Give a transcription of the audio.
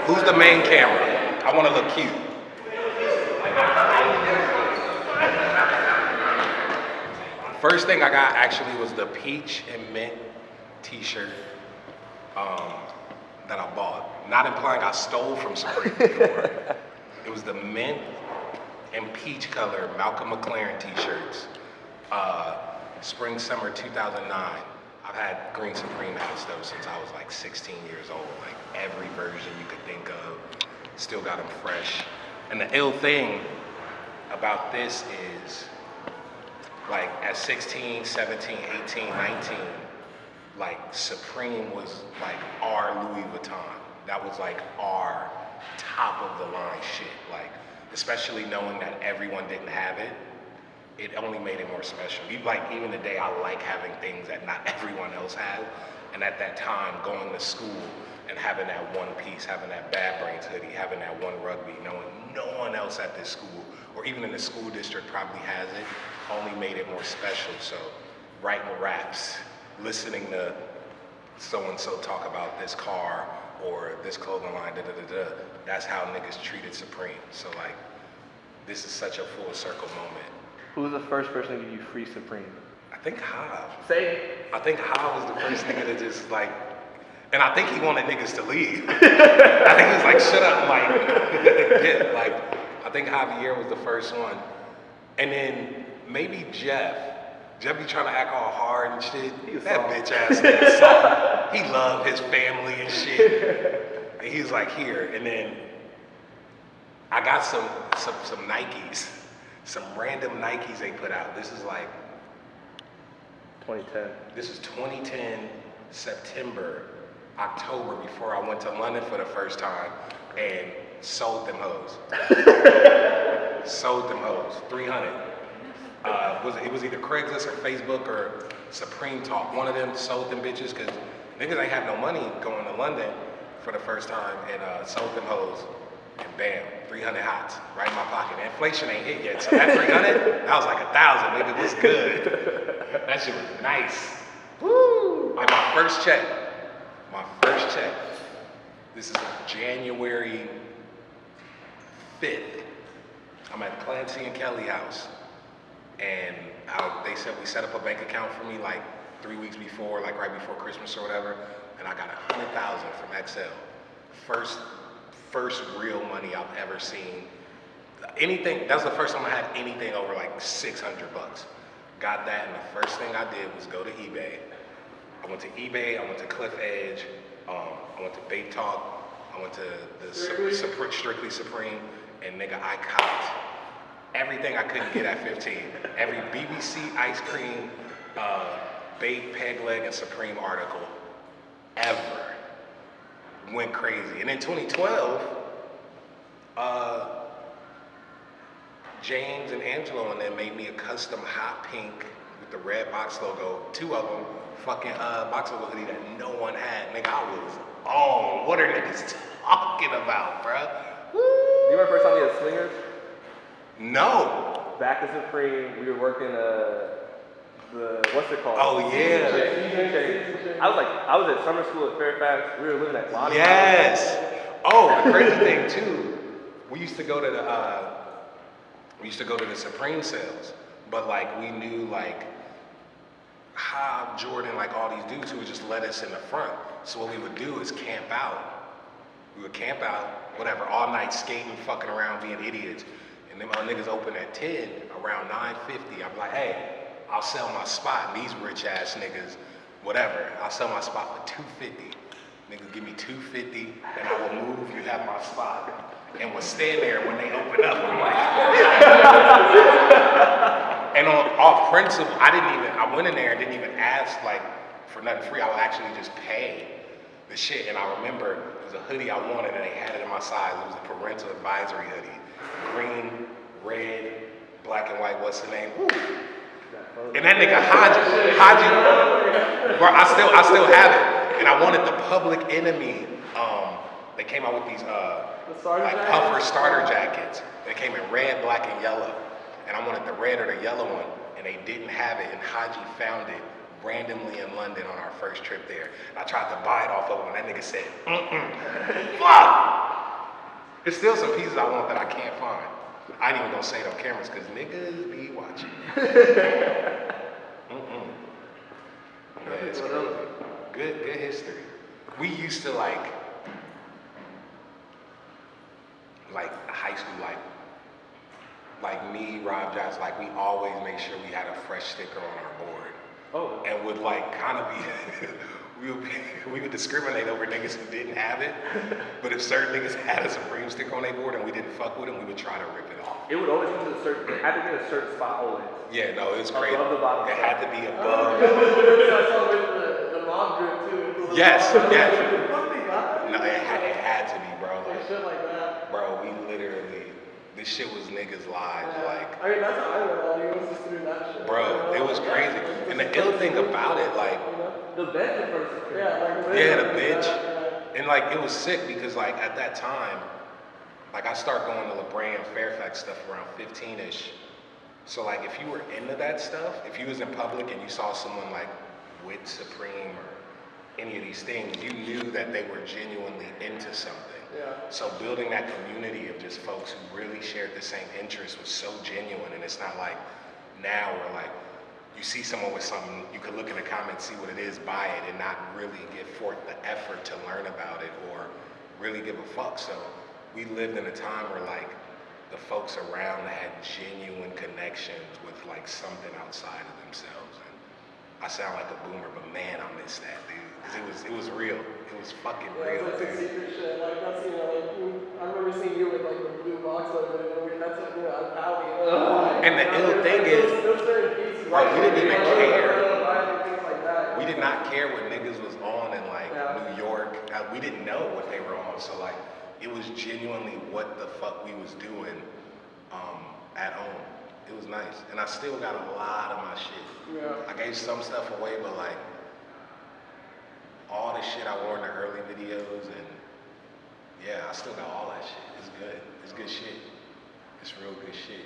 Who's the main camera? I want to look cute. First thing I got actually was the peach and mint t-shirt that I bought. Not implying I stole from Supreme before. It was the mint and peach color Malcolm McLaren t-shirts. Spring, summer 2009. I've had green Supreme hats though since I was like 16 years old. Like every version you could think of. Still got them fresh. And the ill thing about this is, like at 16, 17, 18, 19, like Supreme was like our Louis Vuitton. That was like our top of the line shit. Like, especially knowing that everyone didn't have it, it only made it more special. Even today, I like having things that not everyone else has. And at that time, going to school and having that one piece, having that Bad Brains hoodie, having that one rugby, knowing no one else at this school, or even in the school district probably has it, only made it more special. So writing raps, listening to so-and-so talk about this car or this clothing line, that's how niggas treated Supreme. So like, this is such a full circle moment. Who was the first person to give you free Supreme? I think Hav. Say it. I think Hav was the first nigga to just like, and I think he wanted niggas to leave. I think he was like, shut up, like, yeah, like, I think Javier was the first one. And then maybe Jeff. Jeff be trying to act all hard and shit. That bitch ass nigga soft. He loved his family and shit. And he was like, here. And then I got some Nikes. Some random Nikes they put out. This is like 2010. This is 2010, September, October, before I went to London for the first time and sold them hoes. Sold them hoes, 300. It was either Craigslist or Facebook or Supreme Talk. One of them sold them bitches because niggas ain't have no money going to London for the first time and sold them hoes. And bam, 300 hots right in my pocket. And inflation ain't hit yet, so that 300, that was like 1,000, nigga, was good. That shit was nice. Woo! Like my first check. This is January 5th. I'm at Clancy and Kelly house. And they said we set up a bank account for me like 3 weeks before, like right before Christmas or whatever. And I got 100,000 from XL. First real money I've ever seen. Anything, that's the first time I had anything over like 600 bucks. Got that, and the first thing I did was go to eBay. I went to eBay, I went to Cliff Edge, I went to Babe Talk, I went to the Strictly Supreme, and nigga, I copped everything I couldn't get at 15. Every BBC ice cream, Babe Peg Leg, and Supreme article ever. Went crazy. And in 2012, James and Angelo and them made me a custom hot pink with the red box logo, 2 of them, fucking box logo hoodie that no one had. Nigga, I was on. What are niggas talking about, bruh? Do you remember the first time we had slingers? No. Back to Supreme, we were working what's it called? Oh yeah. I was at summer school at Fairfax. We were living at Lonnie. Yes. Oh, the crazy thing too, we used to go to the Supreme sales, but like we knew like Hob, Jordan, like all these dudes who would just let us in the front. So what we would do is camp out. We would camp out, whatever, all night skating, fucking around, being idiots. And then my niggas open at 10, around 9:50. I'm like, hey, I'll sell my spot. And these rich ass niggas, whatever, I'll sell my spot for $250. Niggas give me $250, and I will move. You have my spot. And we'll stand there when they open up. I'm like, and off principle, I went in there and didn't even ask like for nothing free. I would actually just pay the shit. And I remember it was a hoodie I wanted, and they had it in my size. It was a parental advisory hoodie, green, red, black and white. What's the name? Woo. And that nigga Haji, bro, I still have it. And I wanted the Public Enemy. They came out with these like puffer starter jackets. They came in red, black, and yellow. And I wanted the red or the yellow one, and they didn't have it. And Haji found it randomly in London on our first trip there. And I tried to buy it off of him, and that nigga said, fuck! There's still some pieces I want that I can't find. I ain't even gonna say it on cameras because niggas be watching. Mm-mm. Yeah, it's crazy. Good history. We used to like high school, like me, Rob Johnson, like we always make sure we had a fresh sticker on our board. Oh. And would like kind of be, we would discriminate over niggas who didn't have it. But if certain niggas had a Supreme sticker on their board and we didn't fuck with them, we would try to rip it off. It would always come to a certain, it had to be in a certain spot always. Yeah, no, it was crazy. Above the bottom. It had to be above. I saw with the mob group too. Yes, yes. Fuck they got that? No, it had to be, bro. Like shit like that. Bro, we literally, this shit was niggas' lives, like. I mean, that's how I went all year, was just through that shit. Bro, it was crazy. And the ill thing about it, like, The bench was first. yeah, the bench. And like, it was sick because like at that time, like I started going to LeBron Fairfax stuff around 15-ish. So like if you were into that stuff, if you was in public and you saw someone like with Supreme or any of these things, you knew that they were genuinely into something. Yeah. So building that community of just folks who really shared the same interests was so genuine. And it's not like now where like you see someone with something, you can look in the comments, see what it is, buy it, and not really give forth the effort to learn about it or really give a fuck. So we lived in a time where like the folks around had genuine connections with like something outside of themselves. And I sound like a boomer, but man, I miss that, dude. Cause it was real. It was fucking Yeah, real, it's like some dude. secret shit. Like that's I remember seeing you with like the blue box over there. That's like out of Pally. And the ill thing is, those certain pieces. bro, we didn't even care. Things like that. We did not care what niggas was on in like Yeah. New York. We didn't know what they were on. So like, it was genuinely what the fuck we was doing at home. It was nice. And I still got a lot of my shit. Yeah. I gave some stuff away, but like, all the shit I wore in the early videos and yeah, I still got all that shit. It's good. It's good shit. It's real good shit.